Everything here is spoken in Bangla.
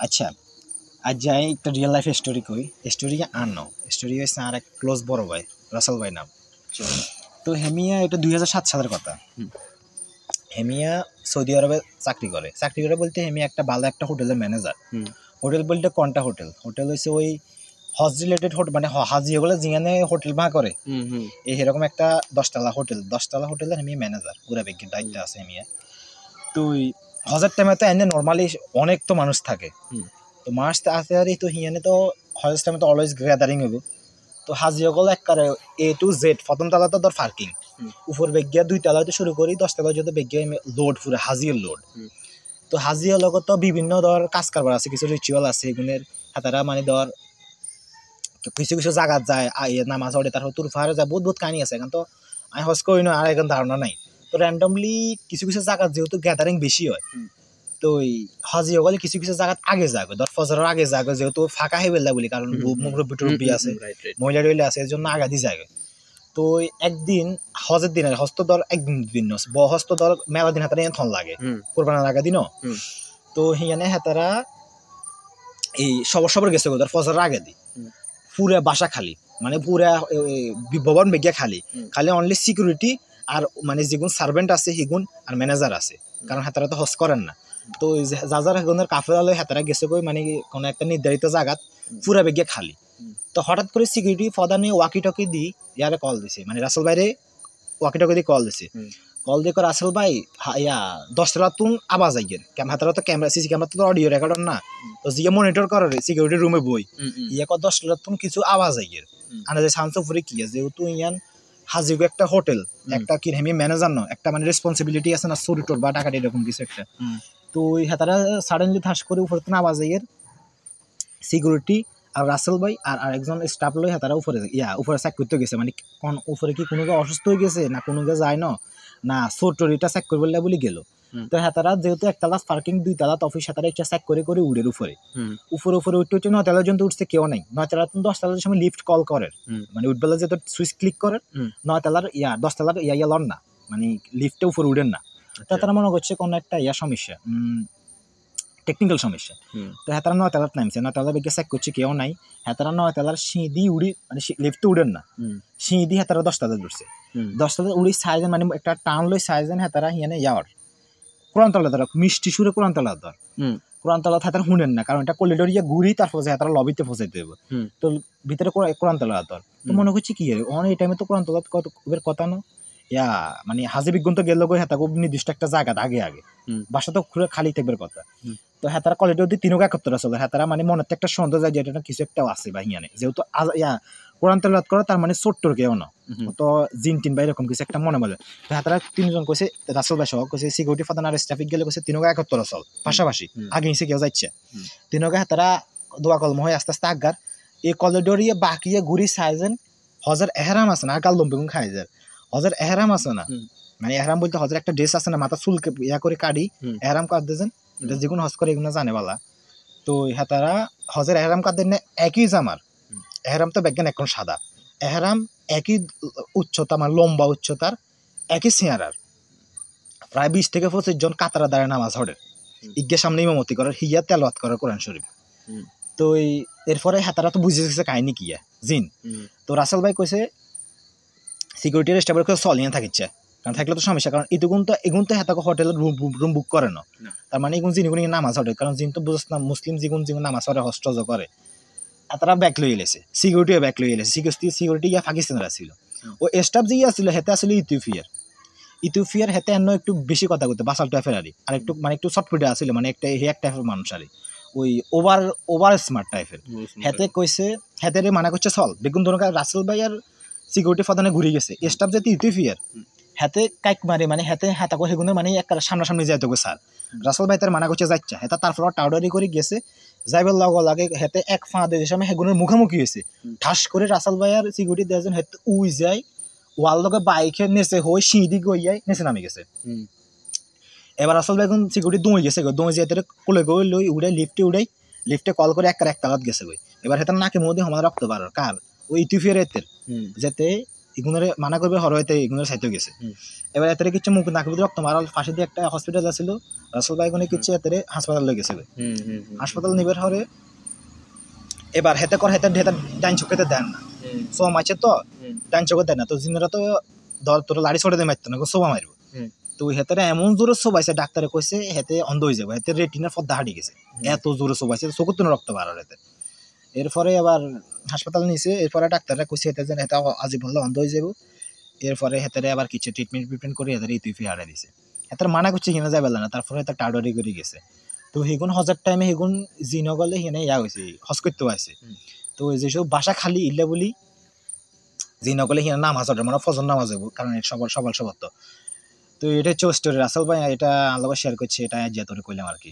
আচ্ছা আজ যাই একটা রিয়েল লাইফ স্টোরি কই স্টোরি আর নাও স্টোরি হয়েছে আর এক ক্লোজ বড় ভাই রাসেল ভাই নাম। তো হেমিয়া এটা 2007 সালের কথা। হেমিয়া সৌদি আরবে চাকরি করে বলতে হেমিয়া একটা ভালো একটা হোটেলের ম্যানেজার। হোটেল বলতে কোনটা হোটেল হোটেল হয়েছে ওই হজ রিলেটেড হোটেল, মানে হাজি এগুলো যেখানে হোটেল ভাড়া করে এই এরকম একটা 10 তলা হোটেলের হেমিয়া ম্যানেজার, পুরা বিজ্ঞান দায়িত্ব আছে হেমিয়া। তো হজের টাইমে তো এনে নর্মালি অনেক তো মানুষ থাকে, তো মাস আসতে আর তো হিয়ানে তো হজের টাইমে তো অলওয়েজ গ্যাদারিং হইব। তো হাজি সকল একবারে A to Z প্রথম তলা তো ধর পার্কিং, উপর বেগিয়া 2 তলা তো শুরু করি 10 তলা যত বেগিয়া লোড পুরো হাজির লোড। তো হাজির লগত তো বিভিন্ন ধর কাজ কারবার আছে, কিছু রিচুয়াল আছে এগুলোর হাতারা, মানে ধর কিছু কিছু জায়গা যায় নামাজ পড়ে তারপর তোর ফারে যায়, বহুত কাহিনী আছে। এখন তো আমি হজ করি না আর এখন ধারণা নাই। তো র্যান্ডমলি কিছু কিছু জায়গা যেহেতু গ্যাদারিং বেশি হয়, তো ওই হাজি হলে কিছু কিছু জায়গাত আগে যাবে, ধর ফজরের আগে যাবে, যেহেতু ফাঁকা হয়ে বেলা বলি, কারণ মুরব্বী আছে মহিলা টইলা আছে, এর জন্য আগা দিয়ে যাবে। তো একদিন হজের দিন হস্ত ধর একদিন হস্ত ধর মেলা দিন হাতারে থন লাগে কোরবানা লাগা দিন। তো হিয়ানে হাতারা এই সবর গেছে ধর ফজরের আগে দি পুরা বাসা খালি, মানে পুরা ভবন বেগিয়া খালি অনলি সিকিউরিটি আর মানে যেগুন সার্ভেন্ট আছে সেগুন আর ম্যানেজার আছে, কারণ হাতারা তো হজ করেন না। তো যার হেগুনের কাফেলালে হাতারা গেছে কই মানে কোনো একটা নির্ধারিত জায়গাত পুরা বেগিয়া খালি। তো হঠাৎ করে সিকিউরিটি ফদানে ওয়াকি টকি দি ইয়ারে কল দিছে, মানে রাসেল ভাইরে ওয়াকি টকি দিয়ে কল দিছে। কল দিয়ে রাসেল ভাই ইয়া 10 তলা তুন আওয়াজ আইগের হাতারা তো ক্যামেরা সিসি ক্যামেরা তো অডিও রেকর্ডার না, তো জিয়ে মনিটর করে সিকিউরিটি রুমে বই ইয়া 10 তলা তুন কিছু আওয়াজ আইগের আনা যে সাউন্ড উপরে কি আছে, যেহেতু ইয়ান হাজিগো একটা হোটেল একটা কি হেমি ম্যানেজার না, একটা মানে রেসপন্সিবিলিটি আছে না, চুরি টোর বা টাকা এরকম কিছু একটা। তো ওই হাতারা সাডেনলি ঠাস করে উপরে তো আওয়াজ আইগের সিকিউরিটি আর রাসেল ভাই আর আরেকজন স্টাফ লই হাতারা উপরে চেক করতে গেছে, মানে কোন উপরে কি কোনো অসুস্থ হয়ে গেছে না কোনো যায় না সোটরিটা চেক করবে বলে গেল। তো হাতারা যেহেতু 1 তলা পার্কিং 2 তলা অফিস হাতারা ইচ্ছা চেক করে উড়ের উপরে উঠতে 9 তলা পর্যন্ত উঠছে কেউ নাই। 9 তলা 10 তলার সময় লিফট কল করে, মানে উঠবেলা যে সুইচ ক্লিক করে 9 তলার 10 তলার লন না, মানে লিফটে উপরে উঠেন না। তো তারা মনে করছে কোনো একটা সমস্যা, টেকনিক্যাল সমস্যা। তো হেতারা 9 তলার নামছে, 9 তলা বেগে চেক করছে কেউ নাই। হেতারা 9 তলার সিঁড়ি উড়ি, মানে লিফটে উড়েন না, সিঁড়ি হেতারা 10 তলা উঠছে। 10 তলা উড়ি সাইজেন, মানে একটা টাউন লই সাইজেন হেতারা হিয়ানে ইয়ার কোরআনতলা ধর মিষ্টি সুরে কোরআনতলা ধর কোরআনতলা হেতারা শুনেন না, কারণ এটা করিডোর ঘুরি তারপর হেতারা লবিতে পৌঁছাইতে হবে। তো ভিতরে কোরআনতলা ধর, তো মনে করছি কি এই টাইমে তো কোরআনতলা কথা না ইয়া, মানে হাজি বিজ্ঞান তো গেল হেতা খুব নির্দিষ্ট একটা জায়গা আগে বাসা তো খুলে খালি থাকবে কথা। তো হেতারা কলেজে যদি 371 চলে হেতারা মানে মনে একটা সন্দেহ যায় যে এটা কিছু একটা আছে বা হিয়ানে, যেহেতু কোরআন তেলাওয়াত করা তার মানে ছোট্টর কেউ না, তো জিন টিন বা এরকম কিছু একটা মনে বলে। তো হেতারা 3জন কইছে রাসেল ভাই সহ কইছে সিকিউরিটি ফাদান আর স্টাফিক গেলে কইছে 371 চল পাশাপাশি আগে হিসে কেউ যাচ্ছে। 3 হেতারা দোয়া কলম হয়ে আস্তে আস্তে আগার এই কলেডোরিয়ে বাকিয়ে ঘুরি সাইজেন হজের এহরাম আছে না, আর কাল লম্বেগুন খাই যায় হজের এহরাম আছে না, মানে এহরাম বলতে হজের একটা ড্রেস আছে না, মাথা চুল করে কাটি এহরাম কাট দিয়েছেন, এটা যেগুলো হজ করে এগুলো জানে বালা। তো হেতারা হজের এহরাম কাট দেন একই জামার এহরাম তো বিজ্ঞান এখন সাদা এহরাম একই উচ্চতা, মানে লম্বা উচ্চতার একই চেয়ারার প্রায় 20 থেকে 25 জন কাতারা দাঁড়ায় নামাজ পড়ে ঈদগাহ সামনে ইমামতি করার হিয়া তেলাওয়াত করার কোরআন শরীফ। তো এরপরে হেতারা তো বুঝে গেছে কাহিনী কি জিন। তো রাসেল ভাই কইছে সিকিউরিটি স্টাফের কাছে চলিয়ে থাকিচ্ছে, কারণ থাকলে তো সমস্যা, কারণ এগুন তো হেতাকে হোটেলের রুম বুক করে না, তার মানে এগুন জিনিগুলো নামাজ পড়ে, কারণ জিন তো বুঝছ না মুসলিম যেগুন নামাজ পড়ে হস্টজ করে। তারা ব্যাক লই এলেছে, সিকিউরিটিও ব্যাক লই এলেছে, সিকিউরিটি ইয়া পাকিস্তানের আসছিল, ও স্টাফ যে আসছিল হেতে আসলে ইথিওপিয়ার হেতে এন্ন একটু বেশি কথা করতে বাসাল টাইপের আর একটু মানে একটু শর্টফুটে আসছিল, মানে একটা হেয়ার টাইপের মানুষ আর ওই ওভার স্মার্ট টাইপের। হেতে কইছে হেতে মানা করছে চল বেগুন ধরুন রাসেল ভাই আর সিকিউরিটি ফাদানে ঘুরে গেছে স্টাফ যেতে ইথিওপিয়ার হেতে কাইক মারে, মানে হেতে হেতাকে সেগুলো মানে একটা সামনাসামনি যাইতে গো স্যার রাসেল ভাই তার মানা করছে যাচ্ছে হেতা, তারপর টাউডারি করে গেছে যাইবার লাগে হেতে এক ফাঁদে সময় সেগুলোর মুখোমুখি হয়েছে ঠাস করে রাসেল ভাই আর সিকিউরিটি দেওয়ার হেতে উই যায় ওয়াল লগে বাইকে নেচে হয়ে সিঁড়ি গইয়াই নেচে নামে গেছে। এবার রাসেল ভাই এখন সিকিউরিটি দৌড়ে গেছে দৌড়ে যেতে কোলে গই লই উড়াই লিফটে কল করে এক তালাত গেছে গই। এবার হেতার নাকে মধ্যে আমার রক্ত বার কার ওই ইথিওপিয়ার এতের যেতে ইগুনের মানা করবে হরতে ইগুনের সাইতে গেছে এবার এতে কিছু মুখ নাকের ভিতরে রক্ত মারাল ফাঁসি দিয়ে একটা হসপিটাল আছিল রাসেল ভাই কোনে কিছু এতে হাসপাতাল লয়ে গেছে হাসপাতাল নিবার হরে এবার হেতে কর হেতে ডাইন চোখেতে দেন না সো মাইছে তো ডাইন চোখে দেন না তো জিনেরা তো দর তোর লাড়ি ছড়ে দিয়ে মারতো না সোবা মারবো তো হেতে এমন জোরে সোবাইছে ডাক্তারে কইছে হেতে অন্ধ হয়ে যাবে হেতে রেটিনার পর্দা হাঁটি গেছে এত জোরে সোবাইছে চোখের তো রক্ত বার হতে এরপরে আবার হাসপাতাল নিছে এরপরে ডাক্তাররা কইছে হেতে যেন হেতে আজীবন অন্ধ হয়ে যাবো এরপরে হেতে আবার কিছু ট্রিটমেন্ট করে হেতে ইতুই হারা দিছে হেতে মানা করছে কিনা যাবে না তারপরে হেতে টাড়ি করে গেছে তো হেগুন হজার টাইমে হেগুন জিন গলে হেনে ইয়া হয়েছে হজ করতে আছে তো ওই যেসব বাসা খালি ইল্লা বলি জিন গলে হিনা নামাজ ওঠে মানে ফজর নামাজ হইব কারণ সবার তো এটা হচ্ছে স্টোরি রাসেল ভাই এটা আল্লাহ শেয়ার করছে এটা জিয়া তোরে কইলাম আর কি